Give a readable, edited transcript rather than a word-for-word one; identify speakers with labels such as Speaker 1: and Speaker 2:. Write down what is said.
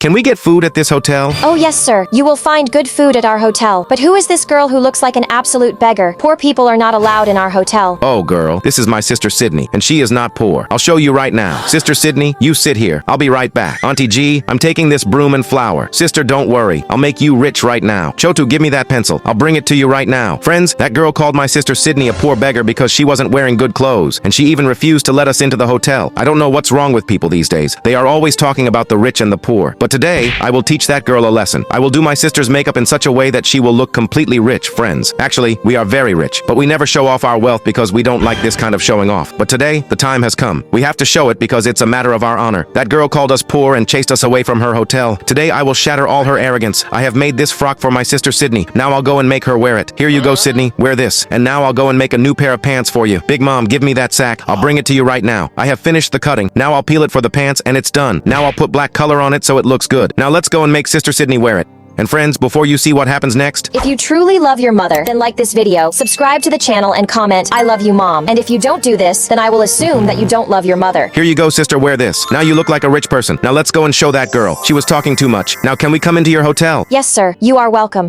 Speaker 1: Can we get food at this hotel?
Speaker 2: Oh yes, sir. You will find good food at our hotel. But who is this girl who looks like an absolute beggar? Poor people are not allowed in our hotel.
Speaker 1: Oh, girl, this is my sister Sydney, and she is not poor. I'll show you right now. Sister Sydney, you sit here. I'll be right back. Auntie G, I'm taking this broom and flour. Sister, don't worry. I'll make you rich right now. Chotu, give me that pencil. I'll bring it to you right now. Friends, that girl called my sister Sydney a poor beggar because she wasn't wearing good clothes, and she even refused to let us into the hotel. I don't know what's wrong with people these days. They are always talking about the rich and the poor. But today, I will teach that girl a lesson. I will do my sister's makeup in such a way that she will look completely rich, friends. Actually, we are very rich, but we never show off our wealth because we don't like this kind of showing off. But today, the time has come. We have to show it because it's a matter of our honor. That girl called us poor and chased us away from her hotel. Today, I will shatter all her arrogance. I have made this frock for my sister Sydney. Now I'll go and make her wear it. Here you go, Sydney. Wear this. And now I'll go and make a new pair of pants for you. Big Mom, give me that sack. I'll bring it to you right now. I have finished the cutting. Now I'll peel it for the pants and it's done. Now I'll put black color on it so it looks good. Now let's go and make Sister Sydney wear it. And friends, before you see what happens next,
Speaker 2: If you truly love your mother, then like this video, subscribe to the channel and comment, "I love you, Mom." And if you don't do this, then I will assume that you don't love your mother.
Speaker 1: here you go, sister, wear this. Now you look like a rich person. Now let's go and show that girl. She was talking too much. Now can we come into your hotel?
Speaker 2: Yes, sir. You are welcome.